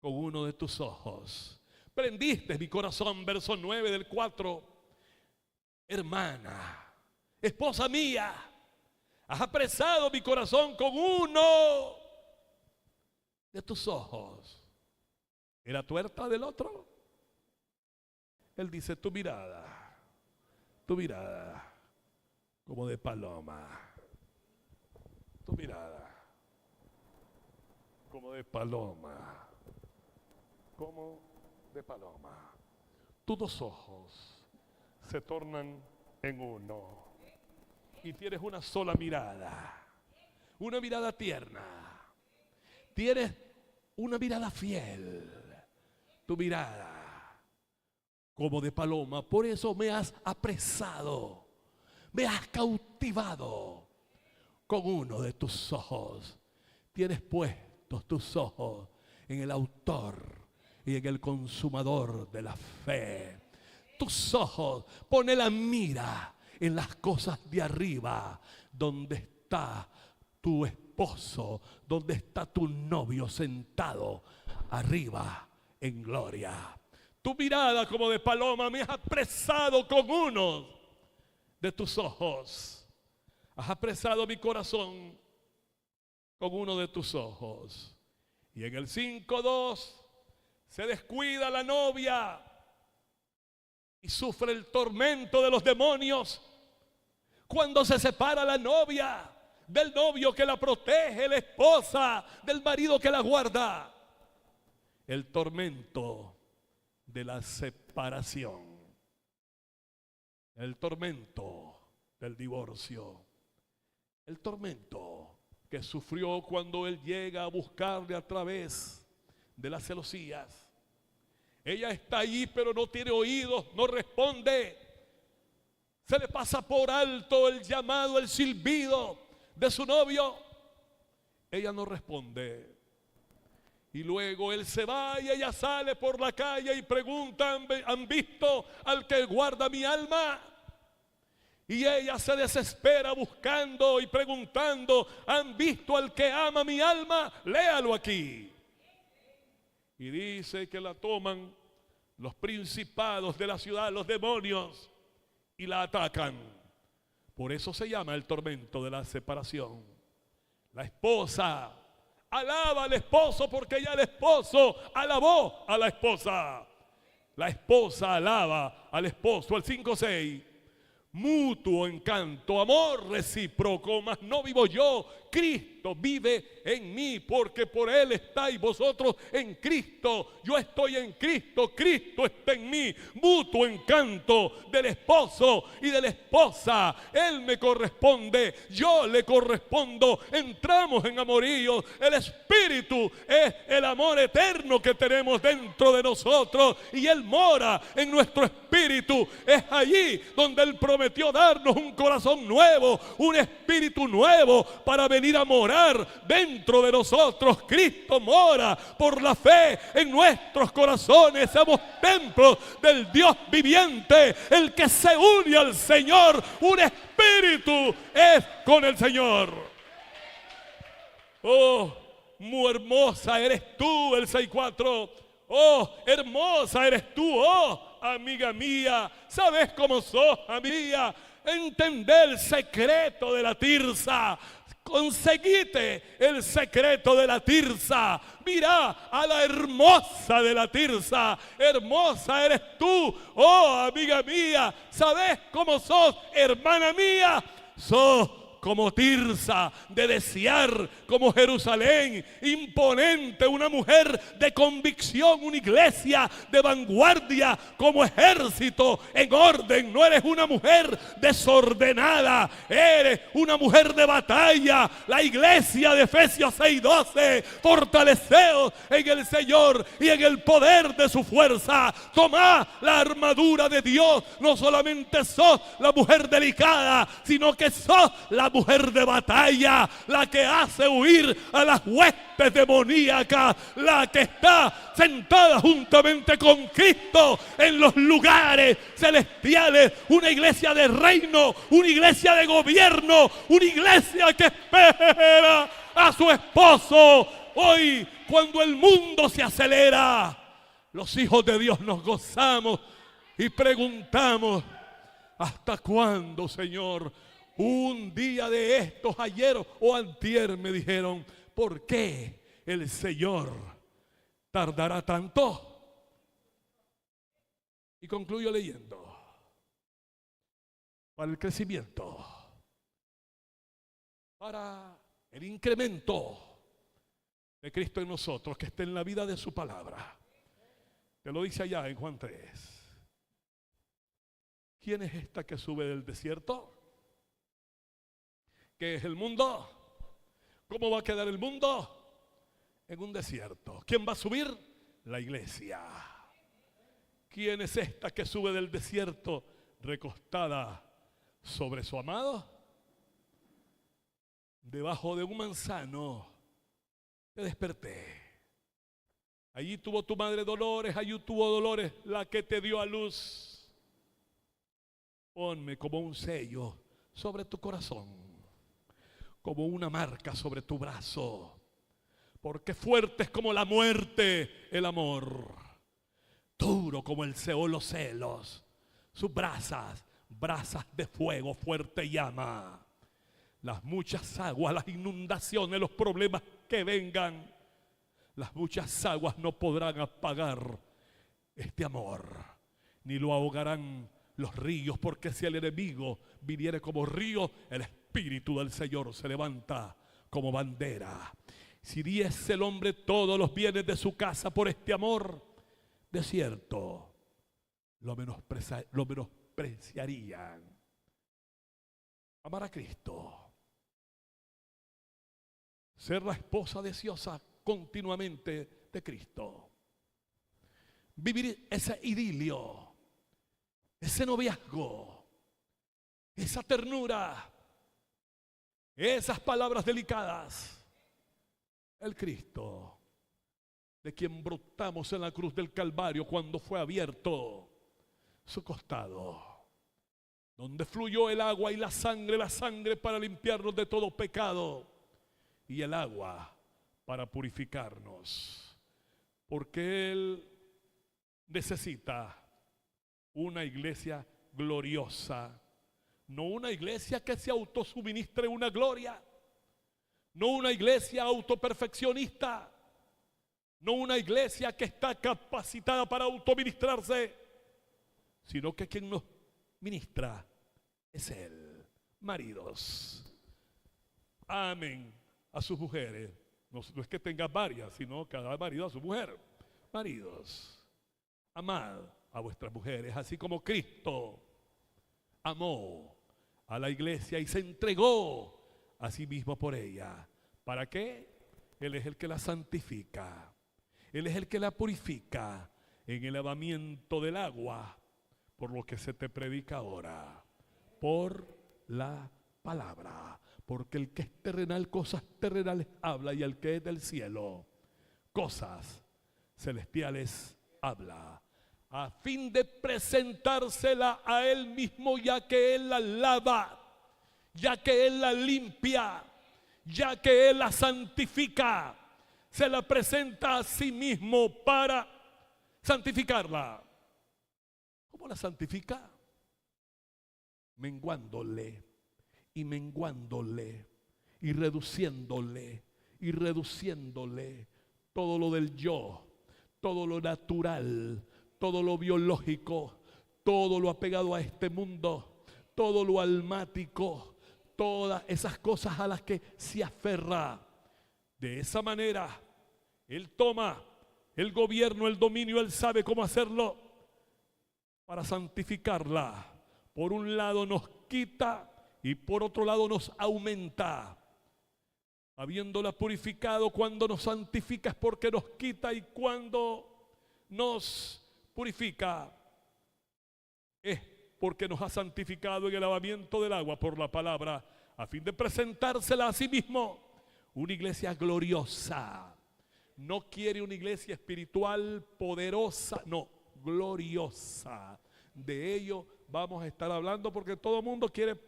A: con uno de tus ojos. Prendiste mi corazón, verso 9 del 4. Hermana, esposa mía, has apresado mi corazón con uno de tus ojos. ¿Era tuerta del otro? Él dice, tu mirada, como de paloma. Tu mirada, como de paloma. Como de paloma. Tus dos ojos se tornan en uno. Y tienes una sola mirada. Una mirada tierna. Tienes una mirada fiel. Tu mirada como de paloma. Por eso me has apresado. Me has cautivado con uno de tus ojos. Tienes puestos tus ojos en el autor y en el consumador de la fe. Tus ojos, pone la mira en las cosas de arriba, donde está tu esposo, donde está tu novio sentado arriba en gloria. Tu mirada como de paloma me has apresado con uno de tus ojos. Has apresado mi corazón con uno de tus ojos. Y en el 5:2 se descuida la novia y sufre el tormento de los demonios cuando se separa la novia del novio que la protege, la esposa del marido que la guarda. El tormento de la separación, el tormento del divorcio, el tormento que sufrió cuando él llega a buscarle a través de las celosías. Ella está allí pero no tiene oídos, no responde. Se le pasa por alto el llamado, el silbido de su novio. Ella no responde. Y luego él se va y ella sale por la calle y pregunta: ¿han visto al que guarda mi alma? Y ella se desespera buscando y preguntando: ¿han visto al que ama mi alma? Léalo aquí. Y dice que la toman los principados de la ciudad, los demonios, y la atacan. Por eso se llama el tormento de la separación. La esposa alaba al esposo porque ya el esposo alabó a la esposa. La esposa alaba al esposo. El 5:6. Mutuo encanto, amor recíproco, mas no vivo yo, Cristo vive en mí, porque por Él estáis vosotros en Cristo, yo estoy en Cristo, Cristo está en mí. Mutuo encanto del esposo y de la esposa. Él me corresponde, yo le correspondo. Entramos en amorío. El Espíritu es el amor eterno que tenemos dentro de nosotros y Él mora en nuestro espíritu. Es allí donde Él prometió darnos un corazón nuevo, un espíritu nuevo para venir a morar dentro de nosotros. Cristo mora por la fe en nuestros corazones. Somos templos del Dios viviente. El que se une al Señor, un espíritu es con el Señor. Oh, muy hermosa eres tú, el 6:4. Oh, hermosa eres tú, oh, amiga mía. ¿Sabes cómo sos, amiga? Entendé el secreto de la Tirsa. Conseguite el secreto de la Tirsa. Mira a la hermosa de la Tirsa. Hermosa eres tú, oh amiga mía. ¿Sabes cómo sos, hermana mía? Sos como Tirsa, de desear, como Jerusalén, imponente, una mujer de convicción, una iglesia de vanguardia, como ejército en orden. No eres una mujer desordenada, eres una mujer de batalla. La iglesia de Efesios 6:12, fortaleceos en el Señor y en el poder de su fuerza. Tomá la armadura de Dios. No solamente sos la mujer delicada, sino que sos la mujer de batalla, la que hace huir a las huestes demoníacas, la que está sentada juntamente con Cristo en los lugares celestiales. Una iglesia de reino, una iglesia de gobierno, una iglesia que espera a su esposo. Hoy, cuando el mundo se acelera, los hijos de Dios nos gozamos y preguntamos: ¿hasta cuándo, Señor? Un día de estos, ayer o antier, me dijeron: ¿por qué el Señor tardará tanto? Y concluyo leyendo: para el crecimiento, para el incremento de Cristo en nosotros, que esté en la vida de su palabra. Te lo dice allá en Juan 3. ¿Quién es esta que sube del desierto? ¿Qué es el mundo? ¿Cómo va a quedar el mundo? En un desierto. ¿Quién va a subir? La iglesia. ¿Quién es esta que sube del desierto recostada sobre su amado? Debajo de un manzano te desperté. Allí tuvo tu madre dolores, allí tuvo dolores la que te dio a luz. Ponme como un sello sobre tu corazón, como una marca sobre tu brazo, porque fuerte es como la muerte el amor. duro como el Seol los celos. Sus brasas de fuego, fuerte llama. Las muchas aguas, las inundaciones, los problemas que vengan, las muchas aguas no podrán apagar este amor, ni lo ahogarán los ríos, porque si el enemigo viniere como río, el Espíritu del Señor se levanta como bandera. Si diese el hombre todos los bienes de su casa por este amor, de cierto lo menospreciarían. Amar a Cristo, ser la esposa deseosa continuamente de Cristo, vivir ese idilio, ese noviazgo, esa ternura, esas palabras delicadas. El Cristo de quien brotamos en la cruz del Calvario cuando fue abierto su costado, donde fluyó el agua y la sangre para limpiarnos de todo pecado y el agua para purificarnos, porque Él necesita una iglesia gloriosa, no una iglesia que se autosuministre una gloria, no una iglesia autoperfeccionista, no una iglesia que está capacitada para autoministrarse, sino que quien nos ministra es Él. Maridos, amen a sus mujeres. No es que tenga varias, sino cada marido a su mujer. Maridos, amad a vuestras mujeres, así como Cristo amó a la iglesia y se entregó a sí mismo por ella. ¿Para qué? Él es el que la santifica. Él es el que la purifica en el lavamiento del agua, por lo que se te predica ahora, por la palabra. Porque el que es terrenal, cosas terrenales habla, y el que es del cielo, cosas celestiales habla, a fin de presentársela a Él mismo, ya que Él la lava, ya que Él la limpia, ya que Él la santifica. Se la presenta a sí mismo para santificarla. ¿Cómo la santifica? Menguándole y menguándole y reduciéndole todo lo del yo, todo lo natural, todo lo biológico, todo lo apegado a este mundo, todo lo almático, todas esas cosas a las que se aferra. De esa manera Él toma el gobierno, el dominio. Él sabe cómo hacerlo para santificarla. Por un lado nos quita y por otro lado nos aumenta. Habiéndola purificado, cuando nos santifica es porque nos quita, y cuando nos purifica es porque nos ha santificado en el lavamiento del agua por la palabra, a fin de presentársela a sí mismo una iglesia gloriosa. No quiere una iglesia espiritual poderosa, no, gloriosa. De ello vamos a estar hablando, porque todo el mundo quiere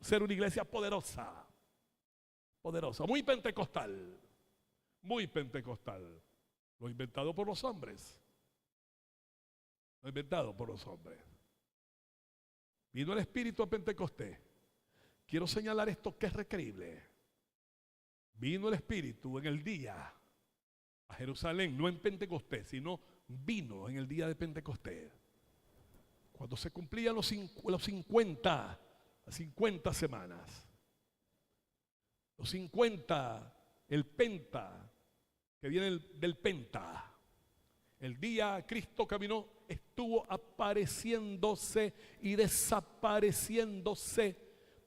A: ser una iglesia poderosa, poderosa, muy pentecostal, lo inventado por los hombres, Vino el Espíritu a Pentecostés. Quiero señalar esto que es requerible. Vino el Espíritu en el día a Jerusalén, no en Pentecostés, sino vino en el día de Pentecostés, cuando se cumplían las 50 semanas. Los 50, el penta, que viene del penta. El día Cristo caminó, estuvo apareciéndose y desapareciéndose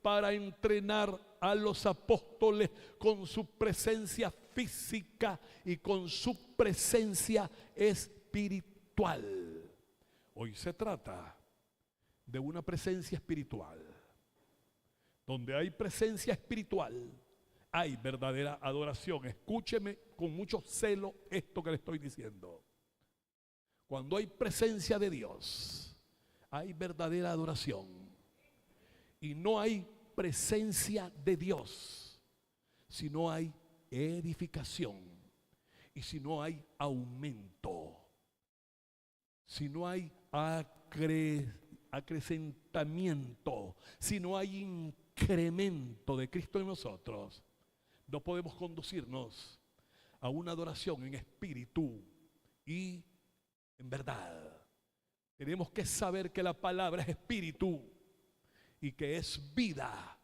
A: para entrenar a los apóstoles con su presencia física y con su presencia espiritual. Hoy se trata de una presencia espiritual. Donde hay presencia espiritual, hay verdadera adoración. Escúcheme con mucho celo esto que le estoy diciendo. Cuando hay presencia de Dios, hay verdadera adoración. Y no hay presencia de Dios si no hay edificación y si no hay aumento. si no hay acrecentamiento, si no hay incremento de Cristo en nosotros, no podemos conducirnos a una adoración en espíritu y en verdad. Tenemos que saber que la palabra es espíritu y que es vida.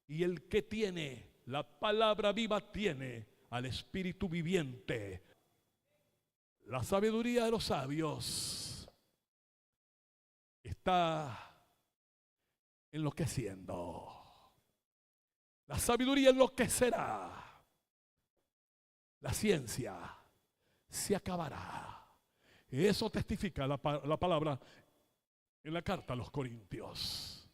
A: Y el que tiene la palabra viva tiene al espíritu viviente. La sabiduría de los sabios está enloqueciendo. La sabiduría enloquecerá. La ciencia se acabará. Eso testifica la palabra en la carta a los Corintios.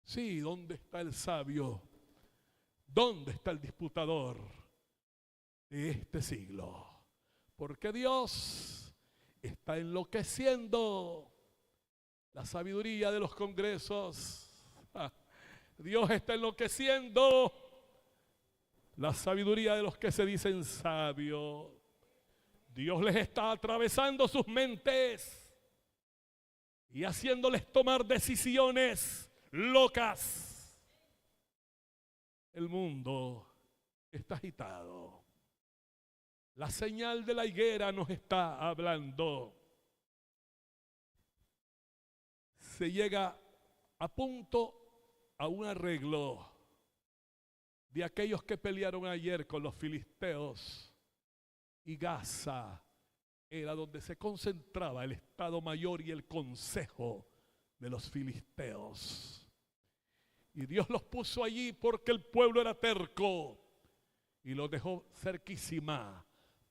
A: Sí, ¿dónde está el sabio? ¿Dónde está el disputador de este siglo? Porque Dios está enloqueciendo la sabiduría de los congresos. Dios está enloqueciendo la sabiduría de los que se dicen sabios. Dios les está atravesando sus mentes y haciéndoles tomar decisiones locas. El mundo está agitado. La señal de la higuera nos está hablando. Se llega a punto a un arreglo de aquellos que pelearon ayer con los filisteos. Y Gaza era donde se concentraba el Estado Mayor y el consejo de los filisteos. Y Dios los puso allí porque el pueblo era terco y los dejó cerquísima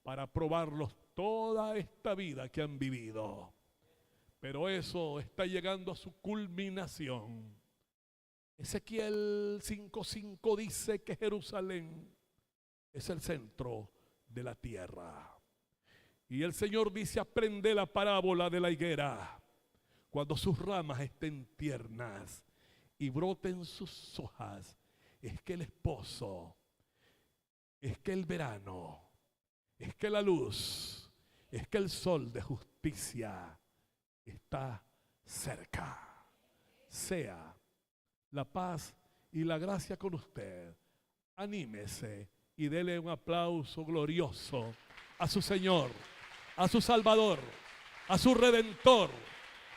A: para probarlos toda esta vida que han vivido. Pero eso está llegando a su culminación. Ezequiel 5:5 dice que Jerusalén es el centro de la tierra. Y el Señor dice: aprende la parábola de la higuera. Cuando sus ramas estén tiernas y broten sus hojas, es que el esposo, es que el verano, es que la luz, es que el sol de justicia está cerca. Sea la paz y la gracia con usted. Anímese y dele un aplauso glorioso a su Señor, a su Salvador, a su Redentor,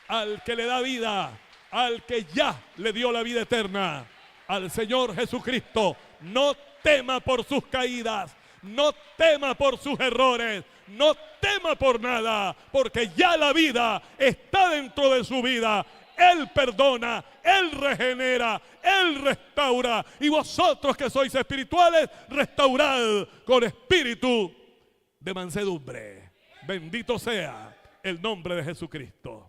A: al que le da vida, al que ya le dio la vida eterna, al Señor Jesucristo. No tema por sus caídas, no tema por sus errores, no tema por nada, porque ya la vida está dentro de su vida. Él perdona, Él regenera, Él restaura. Y vosotros que sois espirituales, restaurad con espíritu de mansedumbre. Bendito sea el nombre de Jesucristo.